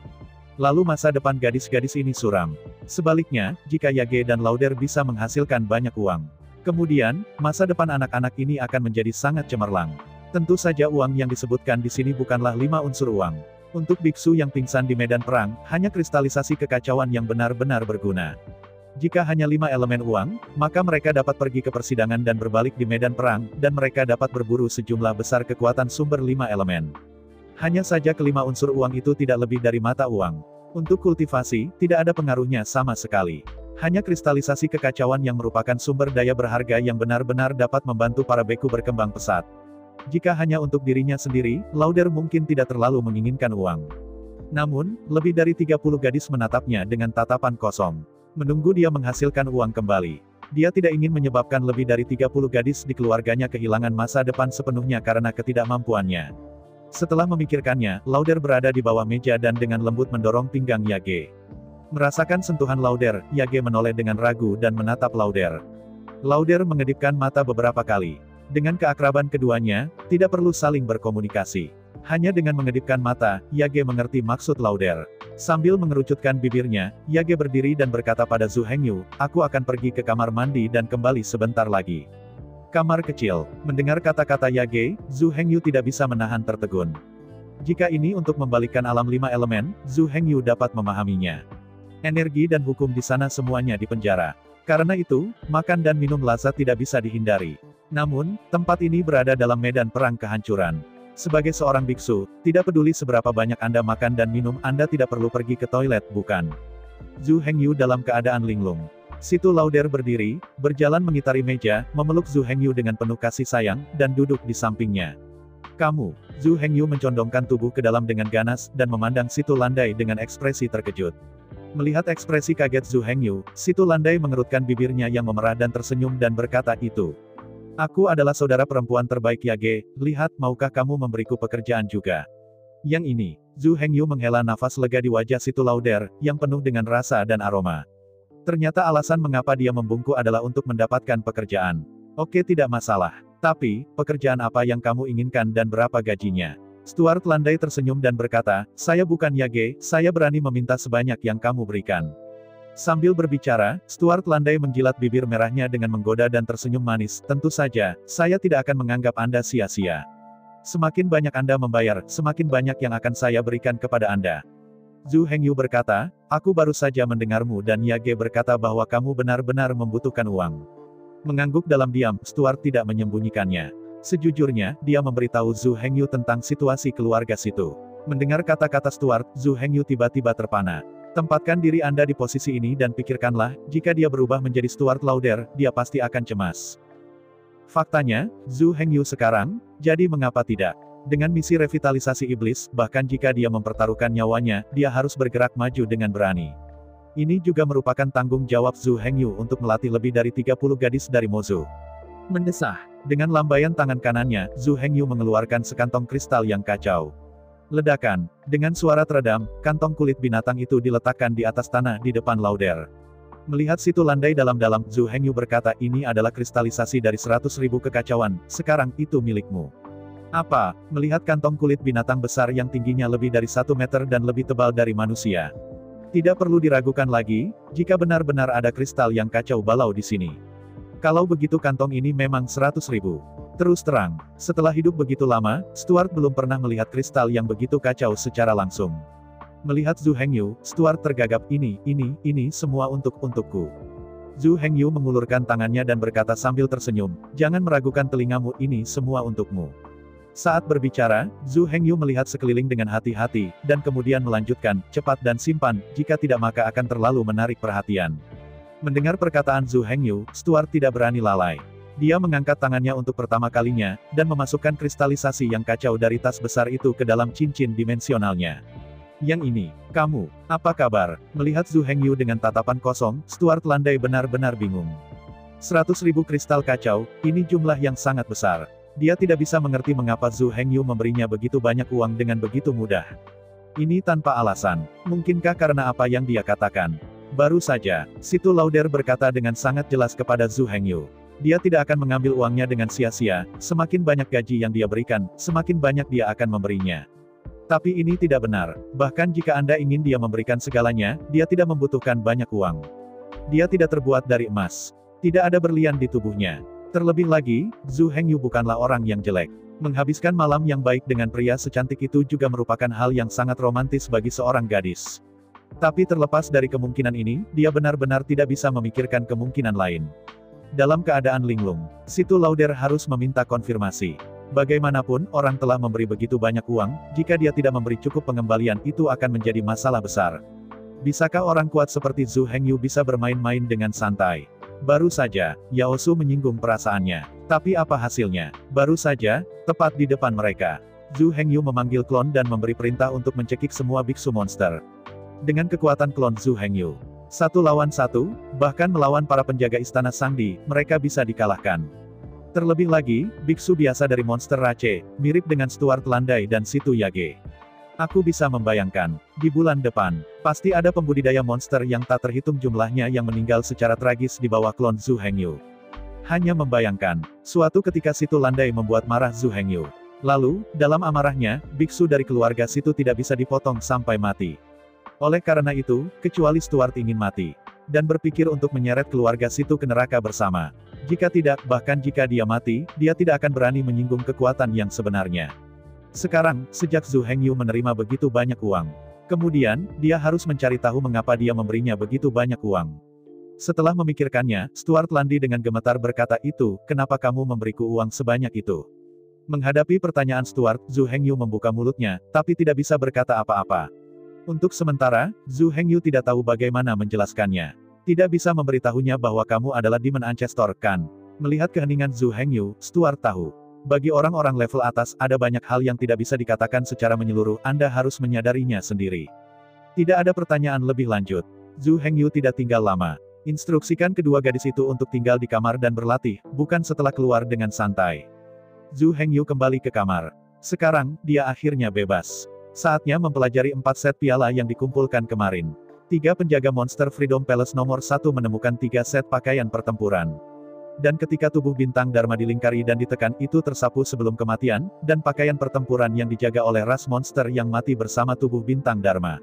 Lalu masa depan gadis-gadis ini suram. Sebaliknya, jika Yage dan Lauder bisa menghasilkan banyak uang, kemudian, masa depan anak-anak ini akan menjadi sangat cemerlang. Tentu saja uang yang disebutkan di sini bukanlah 5 unsur uang. Untuk biksu yang pingsan di medan perang, hanya kristalisasi kekacauan yang benar-benar berguna. Jika hanya 5 elemen uang, maka mereka dapat pergi ke persidangan dan berbalik di medan perang, dan mereka dapat berburu sejumlah besar kekuatan sumber 5 elemen. Hanya saja kelima unsur uang itu tidak lebih dari mata uang. Untuk kultivasi, tidak ada pengaruhnya sama sekali. Hanya kristalisasi kekacauan yang merupakan sumber daya berharga yang benar-benar dapat membantu para beku berkembang pesat. Jika hanya untuk dirinya sendiri, Lauder mungkin tidak terlalu menginginkan uang. Namun, lebih dari 30 gadis menatapnya dengan tatapan kosong. Menunggu dia menghasilkan uang kembali. Dia tidak ingin menyebabkan lebih dari 30 gadis di keluarganya kehilangan masa depan sepenuhnya karena ketidakmampuannya. Setelah memikirkannya, Lauder berada di bawah meja dan dengan lembut mendorong pinggang Yage. Merasakan sentuhan Lauder, Yage menoleh dengan ragu dan menatap Lauder. Lauder mengedipkan mata beberapa kali. Dengan keakraban keduanya, tidak perlu saling berkomunikasi. Hanya dengan mengedipkan mata, Yage mengerti maksud Lauder. Sambil mengerucutkan bibirnya, Yage berdiri dan berkata pada Zhu Hengyu, "Aku akan pergi ke kamar mandi dan kembali sebentar lagi." Kamar kecil. Mendengar kata-kata Yage, Zhu Hengyu tidak bisa menahan tertegun. Jika ini untuk membalikkan alam 5 elemen, Zhu Hengyu dapat memahaminya. Energi dan hukum di sana semuanya dipenjara. Karena itu, makan dan minum lazat tidak bisa dihindari. Namun, tempat ini berada dalam medan perang kehancuran. Sebagai seorang biksu, tidak peduli seberapa banyak Anda makan dan minum, Anda tidak perlu pergi ke toilet, bukan? Zhu Hengyu dalam keadaan linglung. Situ Lauder berdiri, berjalan mengitari meja, memeluk Zhu Hengyu dengan penuh kasih sayang, dan duduk di sampingnya. "Kamu." Zhu Hengyu mencondongkan tubuh ke dalam dengan ganas, dan memandang Situ Landai dengan ekspresi terkejut. Melihat ekspresi kaget Zhu Hengyu, Situ Landai mengerutkan bibirnya yang memerah dan tersenyum dan berkata, "Itu. Aku adalah saudara perempuan terbaik Yage, lihat, maukah kamu memberiku pekerjaan juga?" Yang ini, Zhu Hengyu menghela nafas lega di wajah Situ Lauder, yang penuh dengan rasa dan aroma. Ternyata alasan mengapa dia membungkuk adalah untuk mendapatkan pekerjaan. Oke, tidak masalah. Tapi, pekerjaan apa yang kamu inginkan dan berapa gajinya? Stuart Landai tersenyum dan berkata, "Saya bukan Yage, saya berani meminta sebanyak yang kamu berikan." Sambil berbicara, Stuart Landai menjilat bibir merahnya dengan menggoda dan tersenyum manis. "Tentu saja, saya tidak akan menganggap Anda sia-sia. Semakin banyak Anda membayar, semakin banyak yang akan saya berikan kepada Anda." Zhu Hengyu berkata, "Aku baru saja mendengarmu dan Yage berkata bahwa kamu benar-benar membutuhkan uang." Mengangguk dalam diam, Stuart tidak menyembunyikannya. Sejujurnya, dia memberitahu Zhu Hengyu tentang situasi keluarga Situ. Mendengar kata-kata Stuart, Zhu Hengyu tiba-tiba terpana. Tempatkan diri Anda di posisi ini dan pikirkanlah, jika dia berubah menjadi Stuart Lauder, dia pasti akan cemas. Faktanya, Zhu Hengyu sekarang, jadi mengapa tidak? Dengan misi revitalisasi iblis, bahkan jika dia mempertaruhkan nyawanya, dia harus bergerak maju dengan berani. Ini juga merupakan tanggung jawab Zhu Hengyu untuk melatih lebih dari 30 gadis dari Mozu. Mendesah. Dengan lambaian tangan kanannya, Zhu Hengyu mengeluarkan sekantong kristal yang kacau. Ledakan. Dengan suara teredam, kantong kulit binatang itu diletakkan di atas tanah di depan Lauder. Melihat Situ Landai dalam-dalam, Zhu Hengyu berkata, "Ini adalah kristalisasi dari 100.000 kekacauan, sekarang itu milikmu." Apa? Melihat kantong kulit binatang besar yang tingginya lebih dari 1 meter dan lebih tebal dari manusia. Tidak perlu diragukan lagi, jika benar-benar ada kristal yang kacau balau di sini. Kalau begitu kantong ini memang 100.000. Terus terang, setelah hidup begitu lama, Stuart belum pernah melihat kristal yang begitu kacau secara langsung. Melihat Zhu Hengyu, Stuart tergagap, ini semua untukku. Zhu Hengyu mengulurkan tangannya dan berkata sambil tersenyum, "Jangan meragukan telingamu, ini semua untukmu." Saat berbicara, Zhu Hengyu melihat sekeliling dengan hati-hati, dan kemudian melanjutkan, "Cepat dan simpan, jika tidak maka akan terlalu menarik perhatian." Mendengar perkataan Zhu Hengyu, Stuart tidak berani lalai. Dia mengangkat tangannya untuk pertama kalinya, dan memasukkan kristalisasi yang kacau dari tas besar itu ke dalam cincin dimensionalnya. "Yang ini, kamu, apa kabar?" Melihat Zhu Hengyu dengan tatapan kosong, Stuart Landai benar-benar bingung. 100.000 kristal kacau, ini jumlah yang sangat besar. Dia tidak bisa mengerti mengapa Zhu Hengyu memberinya begitu banyak uang dengan begitu mudah. Ini tanpa alasan. Mungkinkah karena apa yang dia katakan? Baru saja, Situ Lauder berkata dengan sangat jelas kepada Zhu Hengyu. Dia tidak akan mengambil uangnya dengan sia-sia, semakin banyak gaji yang dia berikan, semakin banyak dia akan memberinya. Tapi ini tidak benar. Bahkan jika Anda ingin dia memberikan segalanya, dia tidak membutuhkan banyak uang. Dia tidak terbuat dari emas. Tidak ada berlian di tubuhnya. Terlebih lagi, Zhu Hengyu bukanlah orang yang jelek. Menghabiskan malam yang baik dengan pria secantik itu juga merupakan hal yang sangat romantis bagi seorang gadis. Tapi terlepas dari kemungkinan ini, dia benar-benar tidak bisa memikirkan kemungkinan lain. Dalam keadaan linglung, Situ Lauder harus meminta konfirmasi. Bagaimanapun, orang telah memberi begitu banyak uang, jika dia tidak memberi cukup pengembalian itu akan menjadi masalah besar. Bisakah orang kuat seperti Zhu Hengyu bisa bermain-main dengan santai? Baru saja, Yao Su menyinggung perasaannya. Tapi apa hasilnya? Baru saja, tepat di depan mereka, Zhu Hengyu memanggil klon dan memberi perintah untuk mencekik semua biksu monster. Dengan kekuatan klon Zhu Hengyu, 1 lawan 1, bahkan melawan para penjaga istana Sangdi, mereka bisa dikalahkan. Terlebih lagi, biksu biasa dari monster Rache, mirip dengan Stuart Landai dan Situ Yage. Aku bisa membayangkan, di bulan depan, pasti ada pembudidaya monster yang tak terhitung jumlahnya yang meninggal secara tragis di bawah klon Zhu Hengyu. Hanya membayangkan, suatu ketika Situ Landai membuat marah Zhu Hengyu. Lalu, dalam amarahnya, biksu dari keluarga Situ tidak bisa dipotong sampai mati. Oleh karena itu, kecuali Stuart ingin mati, dan berpikir untuk menyeret keluarga Situ ke neraka bersama. Jika tidak, bahkan jika dia mati, dia tidak akan berani menyinggung kekuatan yang sebenarnya. Sekarang, sejak Zhu Hengyu menerima begitu banyak uang, kemudian, dia harus mencari tahu mengapa dia memberinya begitu banyak uang. Setelah memikirkannya, Stuart Landi dengan gemetar berkata, "Itu, kenapa kamu memberiku uang sebanyak itu?" Menghadapi pertanyaan Stuart, Zhu Hengyu membuka mulutnya, tapi tidak bisa berkata apa-apa. Untuk sementara, Zhu Hengyu tidak tahu bagaimana menjelaskannya. Tidak bisa memberitahunya bahwa kamu adalah Demon Ancestor, kan? Melihat keheningan Zhu Hengyu, Stuart tahu. Bagi orang-orang level atas, ada banyak hal yang tidak bisa dikatakan secara menyeluruh, Anda harus menyadarinya sendiri. Tidak ada pertanyaan lebih lanjut. Zhu Hengyu tidak tinggal lama. Instruksikan kedua gadis itu untuk tinggal di kamar dan berlatih, bukan setelah keluar dengan santai. Zhu Hengyu kembali ke kamar. Sekarang, dia akhirnya bebas. Saatnya mempelajari 4 set piala yang dikumpulkan kemarin. 3 penjaga monster Freedom Palace nomor 1 menemukan 3 set pakaian pertempuran. Dan ketika tubuh bintang Dharma dilingkari dan ditekan, itu tersapu sebelum kematian, dan pakaian pertempuran yang dijaga oleh ras monster yang mati bersama tubuh bintang Dharma.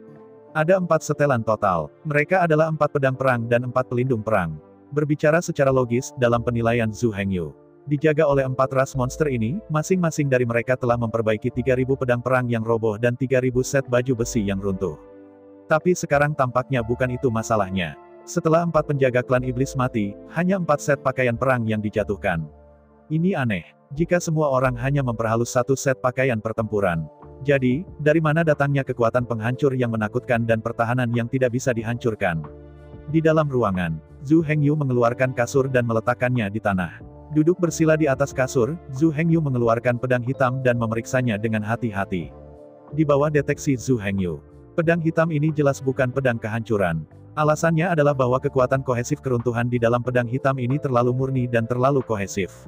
Ada 4 setelan total. Mereka adalah 4 pedang perang dan 4 pelindung perang. Berbicara secara logis, dalam penilaian Zhu Hengyu, dijaga oleh 4 ras monster ini, masing-masing dari mereka telah memperbaiki 3.000 pedang perang yang roboh dan 3.000 set baju besi yang runtuh. Tapi sekarang tampaknya bukan itu masalahnya. Setelah 4 penjaga klan iblis mati, hanya 4 set pakaian perang yang dijatuhkan. Ini aneh. Jika semua orang hanya memperhalus 1 set pakaian pertempuran. Jadi, dari mana datangnya kekuatan penghancur yang menakutkan dan pertahanan yang tidak bisa dihancurkan? Di dalam ruangan, Zhu Hengyu mengeluarkan kasur dan meletakkannya di tanah. Duduk bersila di atas kasur, Zhu Hengyu mengeluarkan pedang hitam dan memeriksanya dengan hati-hati. Di bawah deteksi Zhu Hengyu, pedang hitam ini jelas bukan pedang kehancuran. Alasannya adalah bahwa kekuatan kohesif keruntuhan di dalam pedang hitam ini terlalu murni dan terlalu kohesif.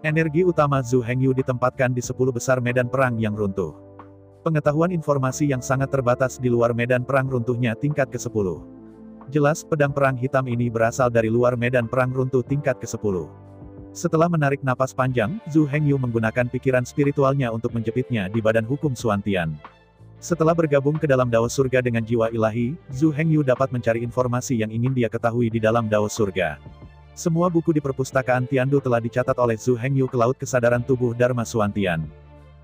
Energi utama Zhu Hengyu ditempatkan di 10 besar medan perang yang runtuh. Pengetahuan informasi yang sangat terbatas di luar medan perang runtuhnya tingkat ke-10. Jelas, pedang perang hitam ini berasal dari luar medan perang runtuh tingkat ke-10. Setelah menarik napas panjang, Zhu Hengyu menggunakan pikiran spiritualnya untuk menjepitnya di badan hukum Suantian. Setelah bergabung ke dalam Dao Surga dengan jiwa ilahi, Zhu Hengyu dapat mencari informasi yang ingin dia ketahui di dalam Dao Surga. Semua buku di perpustakaan Tiandu telah dicatat oleh Zhu Hengyu ke Laut Kesadaran Tubuh Dharma Suantian.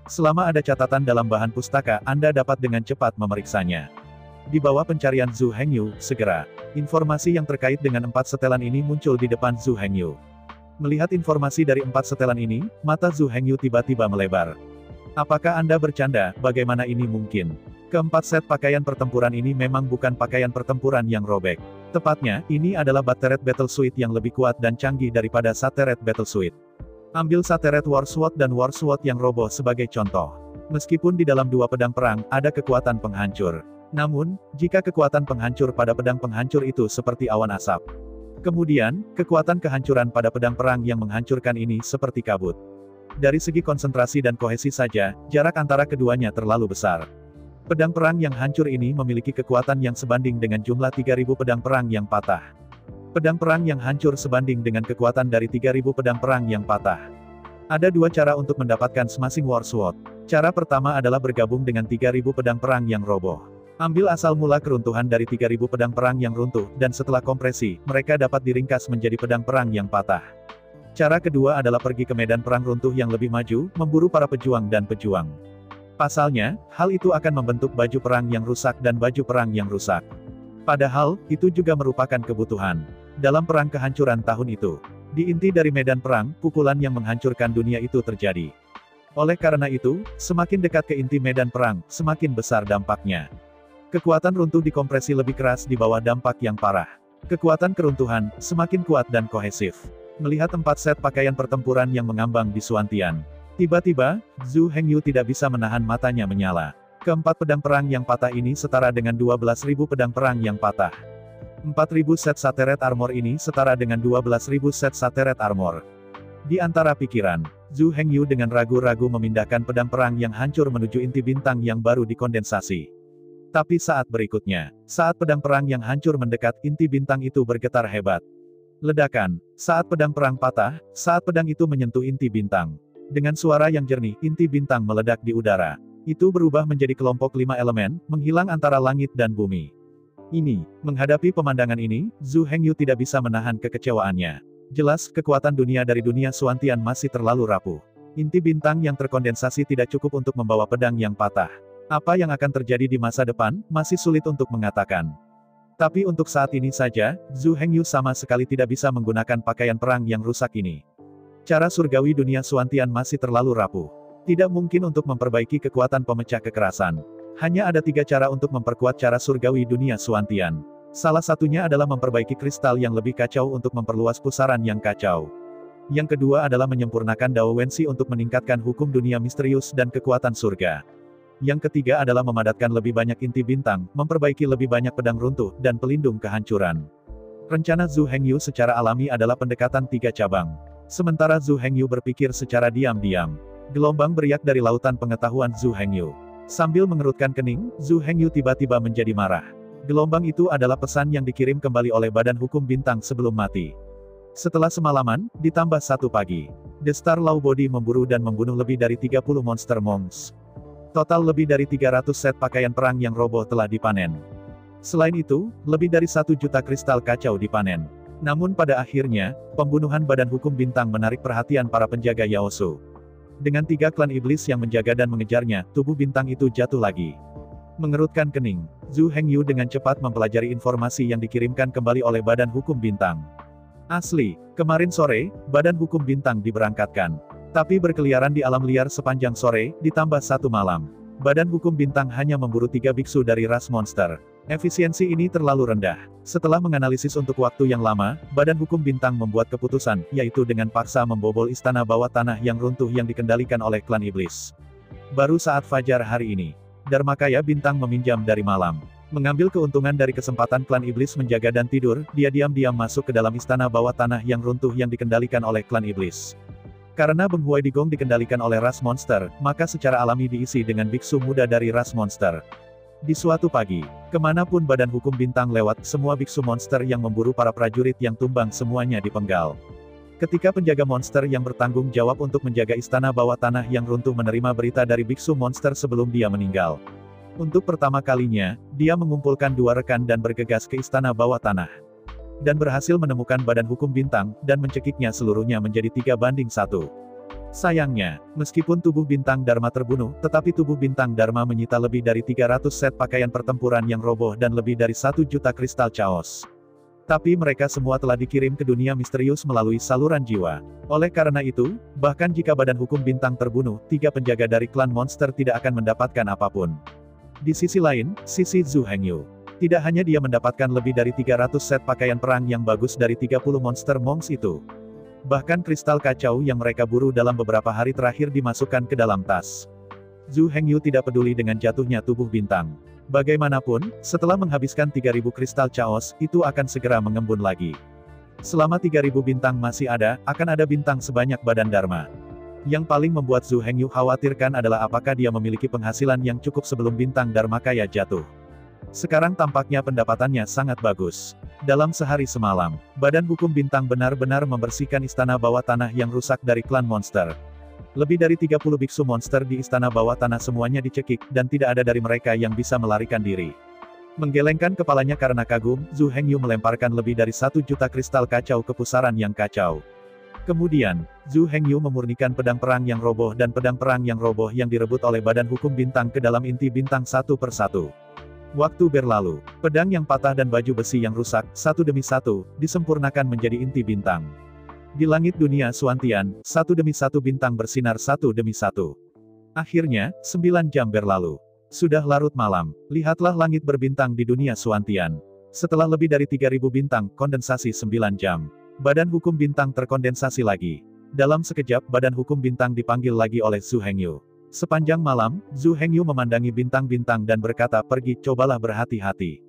Selama ada catatan dalam bahan pustaka, Anda dapat dengan cepat memeriksanya. Di bawah pencarian Zhu Hengyu, segera, informasi yang terkait dengan 4 setelan ini muncul di depan Zhu Hengyu. Melihat informasi dari 4 setelan ini, mata Zhu Hengyu tiba-tiba melebar. Apakah Anda bercanda? Bagaimana ini mungkin? Keempat set pakaian pertempuran ini memang bukan pakaian pertempuran yang robek. Tepatnya, ini adalah Bateret Battle Suit yang lebih kuat dan canggih daripada Sateret Battle Suit. Ambil Sateret War Sword dan War Sword yang roboh sebagai contoh. Meskipun di dalam 2 pedang perang, ada kekuatan penghancur. Namun, jika kekuatan penghancur pada pedang penghancur itu seperti awan asap, kemudian, kekuatan kehancuran pada pedang perang yang menghancurkan ini seperti kabut. Dari segi konsentrasi dan kohesi saja, jarak antara keduanya terlalu besar. Pedang perang yang hancur ini memiliki kekuatan yang sebanding dengan jumlah 3.000 pedang perang yang patah. Pedang perang yang hancur sebanding dengan kekuatan dari 3.000 pedang perang yang patah. Ada dua cara untuk mendapatkan Smashing War Sword. Cara pertama adalah bergabung dengan 3.000 pedang perang yang roboh. Ambil asal mula keruntuhan dari 3.000 pedang perang yang runtuh, dan setelah kompresi, mereka dapat diringkas menjadi pedang perang yang patah. Cara kedua adalah pergi ke medan perang runtuh yang lebih maju, memburu para pejuang dan pejuang. Pasalnya, hal itu akan membentuk baju perang yang rusak dan baju perang yang rusak. Padahal, itu juga merupakan kebutuhan dalam perang kehancuran tahun itu. Di inti dari medan perang, pukulan yang menghancurkan dunia itu terjadi. Oleh karena itu, semakin dekat ke inti medan perang, semakin besar dampaknya. Kekuatan runtuh dikompresi lebih keras di bawah dampak yang parah. Kekuatan keruntuhan, semakin kuat dan kohesif. Melihat 4 set pakaian pertempuran yang mengambang di Suantian. Tiba-tiba, Zhu Hengyu tidak bisa menahan matanya menyala. Keempat pedang perang yang patah ini setara dengan 12.000 pedang perang yang patah. 4.000 set Sateret Armor ini setara dengan 12.000 set Sateret Armor. Di antara pikiran, Zhu Hengyu dengan ragu-ragu memindahkan pedang perang yang hancur menuju inti bintang yang baru dikondensasi. Tapi saat berikutnya, saat pedang perang yang hancur mendekat, inti bintang itu bergetar hebat. Ledakan, saat pedang perang patah, saat pedang itu menyentuh inti bintang. Dengan suara yang jernih, inti bintang meledak di udara. Itu berubah menjadi kelompok 5 elemen, menghilang antara langit dan bumi. Menghadapi pemandangan ini, Zhu Hengyu tidak bisa menahan kekecewaannya. Jelas, kekuatan dunia dari dunia Suantian masih terlalu rapuh. Inti bintang yang terkondensasi tidak cukup untuk membawa pedang yang patah. Apa yang akan terjadi di masa depan, masih sulit untuk mengatakan. Tapi untuk saat ini saja, Zhu Hengyu sama sekali tidak bisa menggunakan pakaian perang yang rusak ini. Cara surgawi dunia Suantian masih terlalu rapuh. Tidak mungkin untuk memperbaiki kekuatan pemecah kekerasan. Hanya ada 3 cara untuk memperkuat cara surgawi dunia Suantian. Salah satunya adalah memperbaiki kristal yang lebih kacau untuk memperluas pusaran yang kacau. Yang kedua adalah menyempurnakan Dao Wensi untuk meningkatkan hukum dunia misterius dan kekuatan surga. Yang ketiga adalah memadatkan lebih banyak inti bintang, memperbaiki lebih banyak pedang runtuh, dan pelindung kehancuran. Rencana Zhu Hengyu secara alami adalah pendekatan 3 cabang. Sementara Zhu Hengyu berpikir secara diam-diam. Gelombang beriak dari lautan pengetahuan Zhu Hengyu. Sambil mengerutkan kening, Zhu Hengyu tiba-tiba menjadi marah. Gelombang itu adalah pesan yang dikirim kembali oleh Badan Hukum Bintang sebelum mati. Setelah semalaman, ditambah 1 pagi. The Star Law Body memburu dan membunuh lebih dari 30 monster monks. Total lebih dari 300 set pakaian perang yang roboh telah dipanen. Selain itu, lebih dari 1 juta kristal kacau dipanen. Namun pada akhirnya, pembunuhan Badan Hukum Bintang menarik perhatian para penjaga Yaosu. Dengan 3 klan iblis yang menjaga dan mengejarnya, tubuh bintang itu jatuh lagi. Mengerutkan kening, Zhu Hengyu dengan cepat mempelajari informasi yang dikirimkan kembali oleh Badan Hukum Bintang. Asli, kemarin sore, Badan Hukum Bintang diberangkatkan. Tapi berkeliaran di alam liar sepanjang sore, ditambah 1 malam. Badan Hukum Bintang hanya memburu 3 biksu dari ras monster. Efisiensi ini terlalu rendah. Setelah menganalisis untuk waktu yang lama, Badan Hukum Bintang membuat keputusan, yaitu dengan paksa membobol istana bawah tanah yang runtuh yang dikendalikan oleh klan iblis. Baru saat fajar hari ini, Dharmakaya Bintang meminjam dari malam. Mengambil keuntungan dari kesempatan klan iblis menjaga dan tidur, dia diam-diam masuk ke dalam istana bawah tanah yang runtuh yang dikendalikan oleh klan iblis. Karena Beng Huaidigong dikendalikan oleh ras monster, maka secara alami diisi dengan biksu muda dari ras monster. Di suatu pagi, kemanapun Badan Hukum Bintang lewat, semua biksu monster yang memburu para prajurit yang tumbang semuanya dipenggal. Ketika penjaga monster yang bertanggung jawab untuk menjaga istana bawah tanah yang runtuh menerima berita dari biksu monster sebelum dia meninggal. Untuk pertama kalinya, dia mengumpulkan 2 rekan dan bergegas ke istana bawah tanah. Dan berhasil menemukan Badan Hukum Bintang, dan mencekiknya seluruhnya menjadi 3-1. Sayangnya, meskipun tubuh Bintang Dharma terbunuh, tetapi tubuh Bintang Dharma menyita lebih dari 300 set pakaian pertempuran yang roboh dan lebih dari 1 juta kristal chaos. Tapi mereka semua telah dikirim ke dunia misterius melalui saluran jiwa. Oleh karena itu, bahkan jika Badan Hukum Bintang terbunuh, 3 penjaga dari klan monster tidak akan mendapatkan apapun. Di sisi lain, sisi Zhu Hengyu. Tidak hanya dia mendapatkan lebih dari 300 set pakaian perang yang bagus dari 30 monster monks itu. Bahkan kristal kacau yang mereka buru dalam beberapa hari terakhir dimasukkan ke dalam tas. Zhu Hengyu tidak peduli dengan jatuhnya tubuh Bintang. Bagaimanapun, setelah menghabiskan 3.000 kristal chaos, itu akan segera mengembun lagi. Selama 3.000 bintang masih ada, akan ada bintang sebanyak Badan Dharma. Yang paling membuat Zhu Hengyu khawatirkan adalah apakah dia memiliki penghasilan yang cukup sebelum Bintang Dharmakaya jatuh. Sekarang tampaknya pendapatannya sangat bagus. Dalam sehari semalam, Badan Hukum Bintang benar-benar membersihkan istana bawah tanah yang rusak dari klan monster. Lebih dari 30 biksu monster di istana bawah tanah semuanya dicekik, dan tidak ada dari mereka yang bisa melarikan diri. Menggelengkan kepalanya karena kagum, Zhu Hengyu melemparkan lebih dari 1 juta kristal kacau ke pusaran yang kacau. Kemudian, Zhu Hengyu memurnikan pedang perang yang roboh dan pedang perang yang roboh yang direbut oleh badan hukum bintang ke dalam inti bintang satu persatu. Waktu berlalu, pedang yang patah dan baju besi yang rusak, satu demi satu, disempurnakan menjadi inti bintang. Di langit dunia Suantian, satu demi satu bintang bersinar satu demi satu. Akhirnya, 9 jam berlalu. Sudah larut malam, lihatlah langit berbintang di dunia Suantian. Setelah lebih dari 3000 bintang, kondensasi 9 jam. Badan hukum bintang terkondensasi lagi. Dalam sekejap, badan hukum bintang dipanggil lagi oleh Zhu Hengyu. Sepanjang malam, Zhu Hengyu memandangi bintang-bintang dan berkata, pergi, cobalah berhati-hati.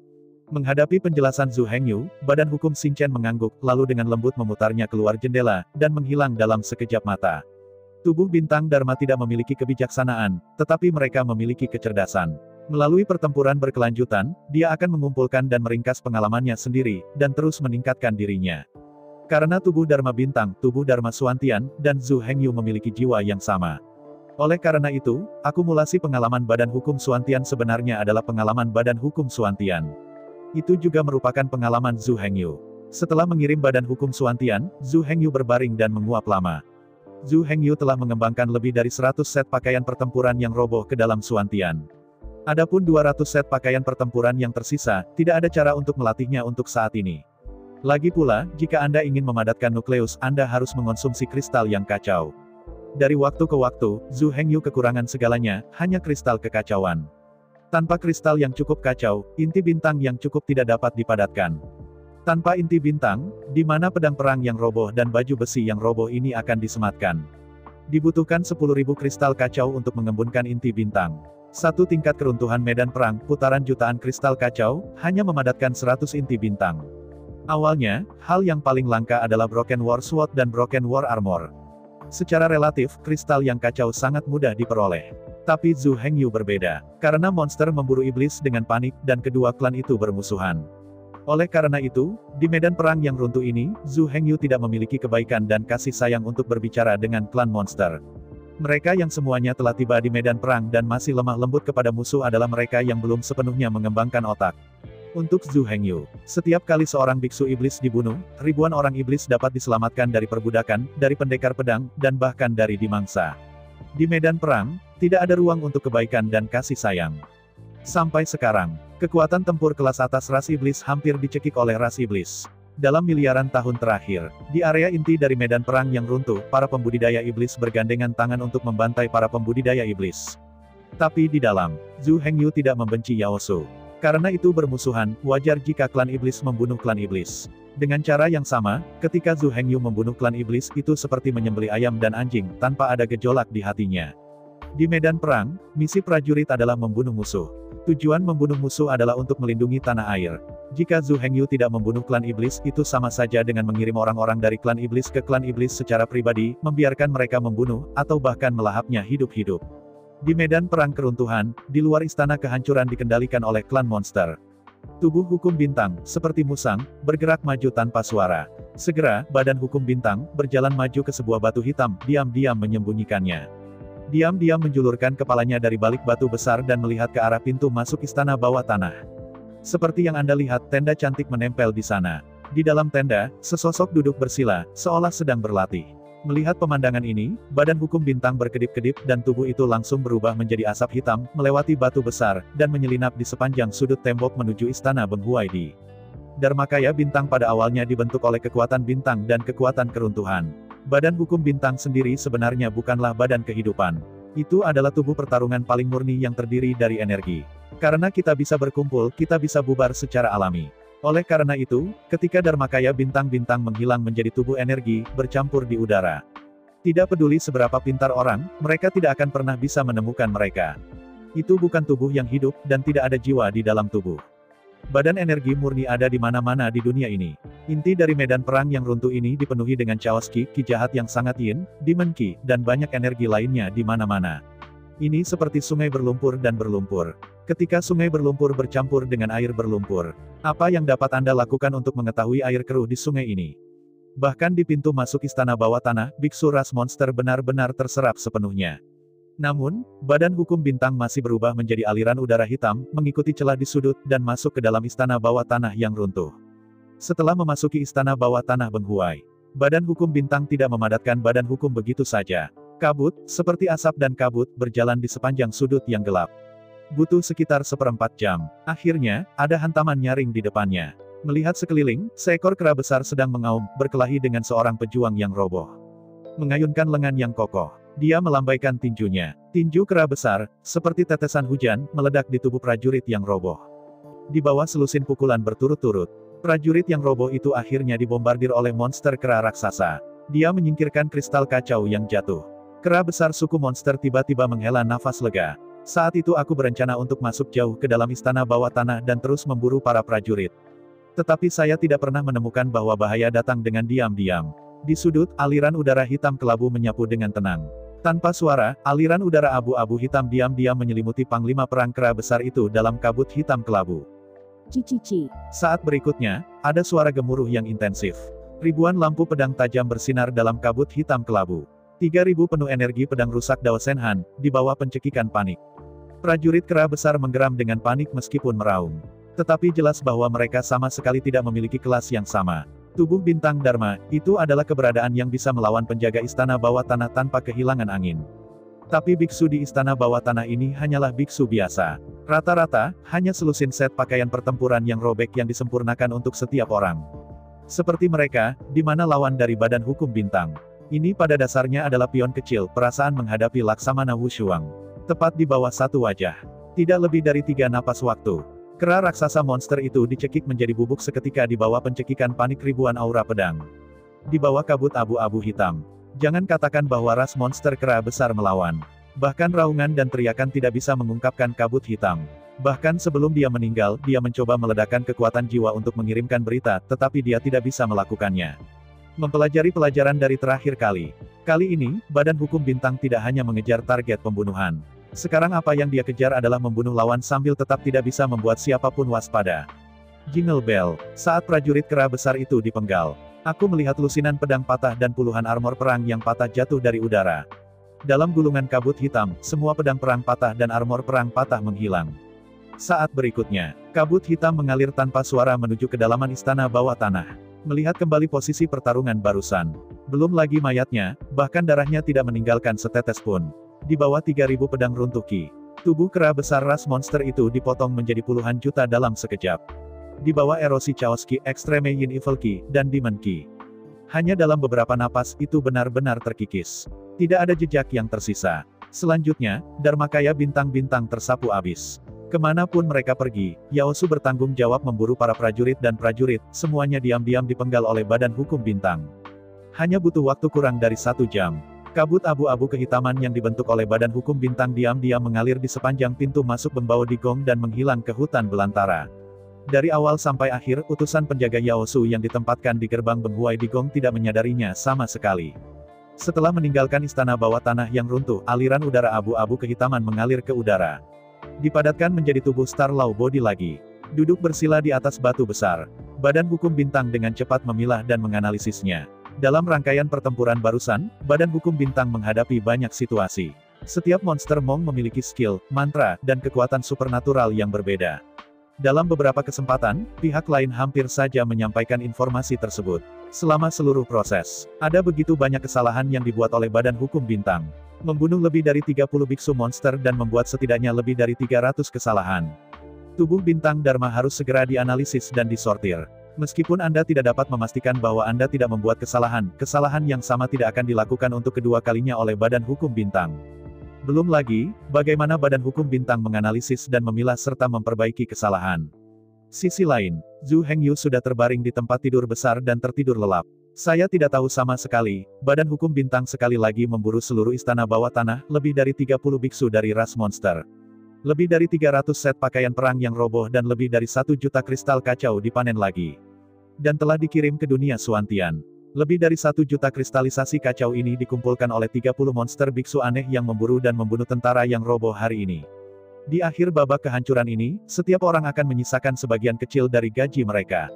Menghadapi penjelasan Zhu Hengyu, badan hukum Xinchen mengangguk, lalu dengan lembut memutarnya keluar jendela, dan menghilang dalam sekejap mata. Tubuh bintang Dharma tidak memiliki kebijaksanaan, tetapi mereka memiliki kecerdasan. Melalui pertempuran berkelanjutan, dia akan mengumpulkan dan meringkas pengalamannya sendiri, dan terus meningkatkan dirinya. Karena tubuh Dharma bintang, tubuh Dharma Suantian, dan Zhu Hengyu memiliki jiwa yang sama. Oleh karena itu, akumulasi pengalaman badan hukum Suantian sebenarnya adalah pengalaman badan hukum Suantian. Itu juga merupakan pengalaman Zhu Hengyu. Setelah mengirim badan hukum Suantian, Zhu Hengyu berbaring dan menguap lama. Zhu Hengyu telah mengembangkan lebih dari 100 set pakaian pertempuran yang roboh ke dalam Suantian. Adapun 200 set pakaian pertempuran yang tersisa, tidak ada cara untuk melatihnya untuk saat ini. Lagi pula, jika Anda ingin memadatkan nukleus, Anda harus mengonsumsi kristal yang kacau. Dari waktu ke waktu, Zhu Hengyu kekurangan segalanya, hanya kristal kekacauan. Tanpa kristal yang cukup kacau, inti bintang yang cukup tidak dapat dipadatkan. Tanpa inti bintang, di mana pedang perang yang roboh dan baju besi yang roboh ini akan disematkan. Dibutuhkan 10.000 kristal kacau untuk mengembunkan inti bintang. Satu tingkat keruntuhan medan perang, putaran jutaan kristal kacau, hanya memadatkan 100 inti bintang. Awalnya, hal yang paling langka adalah Broken War Sword dan Broken War Armor. Secara relatif, kristal yang kacau sangat mudah diperoleh. Tapi Zhu Hengyu berbeda. Karena monster memburu iblis dengan panik, dan kedua klan itu bermusuhan. Oleh karena itu, di medan perang yang runtuh ini, Zhu Hengyu tidak memiliki kebaikan dan kasih sayang untuk berbicara dengan klan monster. Mereka yang semuanya telah tiba di medan perang dan masih lemah lembut kepada musuh adalah mereka yang belum sepenuhnya mengembangkan otak. Untuk Zhu Hengyu, setiap kali seorang biksu iblis dibunuh, ribuan orang iblis dapat diselamatkan dari perbudakan, dari pendekar pedang, dan bahkan dari dimangsa. Di medan perang, tidak ada ruang untuk kebaikan dan kasih sayang. Sampai sekarang, kekuatan tempur kelas atas ras iblis hampir dicekik oleh ras iblis. Dalam miliaran tahun terakhir, di area inti dari medan perang yang runtuh, para pembudidaya iblis bergandengan tangan untuk membantai para pembudidaya iblis. Tapi di dalam, Zhu Hengyu tidak membenci Yao Su. Karena itu bermusuhan, wajar jika klan iblis membunuh klan iblis. Dengan cara yang sama, ketika Zhu Hengyu membunuh klan iblis, itu seperti menyembelih ayam dan anjing, tanpa ada gejolak di hatinya. Di medan perang, misi prajurit adalah membunuh musuh. Tujuan membunuh musuh adalah untuk melindungi tanah air. Jika Zhu Hengyu tidak membunuh klan iblis, itu sama saja dengan mengirim orang-orang dari klan iblis ke klan iblis secara pribadi, membiarkan mereka membunuh, atau bahkan melahapnya hidup-hidup. Di medan perang keruntuhan, di luar istana kehancuran dikendalikan oleh klan monster. Tubuh hukum bintang, seperti musang, bergerak maju tanpa suara. Segera, badan hukum bintang, berjalan maju ke sebuah batu hitam, diam-diam menyembunyikannya. Diam-diam menjulurkan kepalanya dari balik batu besar dan melihat ke arah pintu masuk istana bawah tanah. Seperti yang Anda lihat, tenda cantik menempel di sana. Di dalam tenda, sesosok duduk bersila, seolah sedang berlatih. Melihat pemandangan ini, badan hukum bintang berkedip-kedip dan tubuh itu langsung berubah menjadi asap hitam, melewati batu besar, dan menyelinap di sepanjang sudut tembok menuju istana Benghuaidi. Dharmakaya bintang pada awalnya dibentuk oleh kekuatan bintang dan kekuatan keruntuhan. Badan hukum bintang sendiri sebenarnya bukanlah badan kehidupan. Itu adalah tubuh pertarungan paling murni yang terdiri dari energi. Karena kita bisa berkumpul, kita bisa bubar secara alami. Oleh karena itu, ketika Dharmakaya bintang-bintang menghilang menjadi tubuh energi, bercampur di udara. Tidak peduli seberapa pintar orang, mereka tidak akan pernah bisa menemukan mereka. Itu bukan tubuh yang hidup, dan tidak ada jiwa di dalam tubuh. Badan energi murni ada di mana-mana di dunia ini. Inti dari medan perang yang runtuh ini dipenuhi dengan chaos ki jahat yang sangat yin, demon ki, dan banyak energi lainnya di mana-mana. Ini seperti sungai berlumpur dan berlumpur. Ketika sungai berlumpur bercampur dengan air berlumpur, apa yang dapat Anda lakukan untuk mengetahui air keruh di sungai ini? Bahkan di pintu masuk istana bawah tanah, biksu ras monster benar-benar terserap sepenuhnya. Namun, badan hukum bintang masih berubah menjadi aliran udara hitam, mengikuti celah di sudut, dan masuk ke dalam istana bawah tanah yang runtuh. Setelah memasuki istana bawah tanah Benghuai, badan hukum bintang tidak memadatkan badan hukum begitu saja. Kabut, seperti asap dan kabut, berjalan di sepanjang sudut yang gelap. Butuh sekitar 1/4 jam. Akhirnya, ada hantaman nyaring di depannya. Melihat sekeliling, seekor kera besar sedang mengaum, berkelahi dengan seorang pejuang yang roboh. Mengayunkan lengan yang kokoh, dia melambaikan tinjunya. Tinju kera besar, seperti tetesan hujan, meledak di tubuh prajurit yang roboh. Di bawah selusin pukulan berturut-turut, prajurit yang roboh itu akhirnya dibombardir oleh monster kera raksasa. Dia menyingkirkan kristal kacau yang jatuh. Kera besar suku monster tiba-tiba menghela nafas lega. Saat itu aku berencana untuk masuk jauh ke dalam istana bawah tanah dan terus memburu para prajurit. Tetapi saya tidak pernah menemukan bahwa bahaya datang dengan diam-diam. Di sudut, aliran udara hitam kelabu menyapu dengan tenang. Tanpa suara, aliran udara abu-abu hitam diam-diam menyelimuti panglima perang kera besar itu dalam kabut hitam kelabu. Cici. Saat berikutnya, ada suara gemuruh yang intensif. Ribuan lampu pedang tajam bersinar dalam kabut hitam kelabu. 3.000 penuh energi pedang rusak Dao Senhan, di bawah pencekikan panik. Prajurit kera besar menggeram dengan panik meskipun meraung. Tetapi jelas bahwa mereka sama sekali tidak memiliki kelas yang sama. Tubuh bintang Dharma, itu adalah keberadaan yang bisa melawan penjaga istana bawah tanah tanpa kehilangan angin. Tapi biksu di istana bawah tanah ini hanyalah biksu biasa. Rata-rata, hanya selusin set pakaian pertempuran yang robek yang disempurnakan untuk setiap orang. Seperti mereka, di mana lawan dari badan hukum bintang. Ini pada dasarnya adalah pion kecil, perasaan menghadapi Laksamana Wushuang. Tepat di bawah satu wajah. Tidak lebih dari 3 napas waktu. Kera raksasa monster itu dicekik menjadi bubuk seketika di bawah pencekikan panik ribuan aura pedang. Di bawah kabut abu-abu hitam. Jangan katakan bahwa ras monster kera besar melawan. Bahkan raungan dan teriakan tidak bisa mengungkapkan kabut hitam. Bahkan sebelum dia meninggal, dia mencoba meledakkan kekuatan jiwa untuk mengirimkan berita, tetapi dia tidak bisa melakukannya. Mempelajari pelajaran dari terakhir kali. Kali ini, badan hukum bintang tidak hanya mengejar target pembunuhan. Sekarang apa yang dia kejar adalah membunuh lawan sambil tetap tidak bisa membuat siapapun waspada. Jingle bell. Saat prajurit kera besar itu dipenggal, aku melihat lusinan pedang patah dan puluhan armor perang yang patah jatuh dari udara. Dalam gulungan kabut hitam, semua pedang perang patah dan armor perang patah menghilang. Saat berikutnya, kabut hitam mengalir tanpa suara menuju kedalaman istana bawah tanah. Melihat kembali posisi pertarungan barusan. Belum lagi mayatnya, bahkan darahnya tidak meninggalkan setetes pun. Di bawah 3.000 pedang runtuh ki. Tubuh kera besar ras monster itu dipotong menjadi puluhan juta dalam sekejap. Di bawah erosi Chaos Ki, Extreme Yin Evil Ki, dan Demon Ki. Hanya dalam beberapa napas itu benar-benar terkikis. Tidak ada jejak yang tersisa. Selanjutnya, Dharmakaya bintang-bintang tersapu abis. Kemanapun mereka pergi, Yaosu bertanggung jawab memburu para prajurit dan prajurit, semuanya diam-diam dipenggal oleh badan hukum bintang. Hanya butuh waktu kurang dari 1 jam. Kabut abu-abu kehitaman yang dibentuk oleh badan hukum bintang diam-diam mengalir di sepanjang pintu masuk Bembao Digong dan menghilang ke hutan belantara. Dari awal sampai akhir, utusan penjaga Yaosu yang ditempatkan di gerbang Benghuai Digong tidak menyadarinya sama sekali. Setelah meninggalkan istana bawah tanah yang runtuh, aliran udara abu-abu kehitaman mengalir ke udara. Dipadatkan menjadi tubuh Star Law Body lagi. Duduk bersila di atas batu besar. Badan hukum bintang dengan cepat memilah dan menganalisisnya. Dalam rangkaian pertempuran barusan, badan hukum bintang menghadapi banyak situasi. Setiap monster Mong memiliki skill, mantra, dan kekuatan supernatural yang berbeda. Dalam beberapa kesempatan, pihak lain hampir saja menyampaikan informasi tersebut. Selama seluruh proses, ada begitu banyak kesalahan yang dibuat oleh badan hukum bintang. Membunuh lebih dari 30 biksu monster dan membuat setidaknya lebih dari 300 kesalahan. Tubuh bintang Dharma harus segera dianalisis dan disortir. Meskipun Anda tidak dapat memastikan bahwa Anda tidak membuat kesalahan, kesalahan yang sama tidak akan dilakukan untuk kedua kalinya oleh badan hukum bintang. Belum lagi, bagaimana badan hukum bintang menganalisis dan memilah serta memperbaiki kesalahan. Sisi lain, Zhu Hengyu sudah terbaring di tempat tidur besar dan tertidur lelap. Saya tidak tahu sama sekali, badan hukum bintang sekali lagi memburu seluruh istana bawah tanah, lebih dari 30 biksu dari ras monster. Lebih dari 300 set pakaian perang yang roboh dan lebih dari 1 juta kristal kacau dipanen lagi. Dan telah dikirim ke dunia Suantian. Lebih dari 1 juta kristalisasi kacau ini dikumpulkan oleh 30 monster biksu aneh yang memburu dan membunuh tentara yang roboh hari ini. Di akhir babak kehancuran ini, setiap orang akan menyisakan sebagian kecil dari gaji mereka.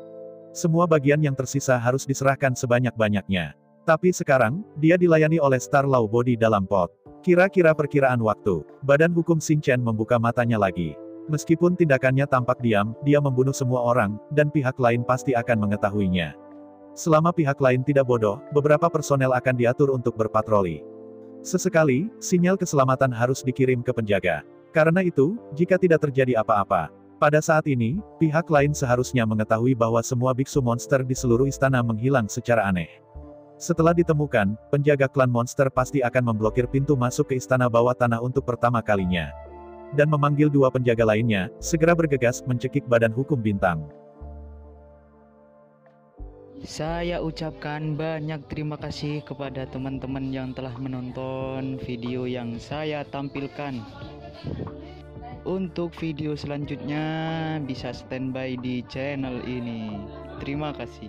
Semua bagian yang tersisa harus diserahkan sebanyak-banyaknya. Tapi sekarang, dia dilayani oleh Star Law Body dalam pot. Kira-kira perkiraan waktu, Badan Hukum Xinchen membuka matanya lagi. Meskipun tindakannya tampak diam, dia membunuh semua orang, dan pihak lain pasti akan mengetahuinya. Selama pihak lain tidak bodoh, beberapa personel akan diatur untuk berpatroli. Sesekali, sinyal keselamatan harus dikirim ke penjaga. Karena itu, jika tidak terjadi apa-apa, pada saat ini, pihak lain seharusnya mengetahui bahwa semua biksu monster di seluruh istana menghilang secara aneh. Setelah ditemukan, penjaga klan monster pasti akan memblokir pintu masuk ke istana bawah tanah untuk pertama kalinya. Dan memanggil dua penjaga lainnya, segera bergegas mencekik Badan Hukum Bintang. Saya ucapkan banyak terima kasih kepada teman-teman yang telah menonton video yang saya tampilkan. Untuk video selanjutnya bisa standby di channel ini. Terima kasih.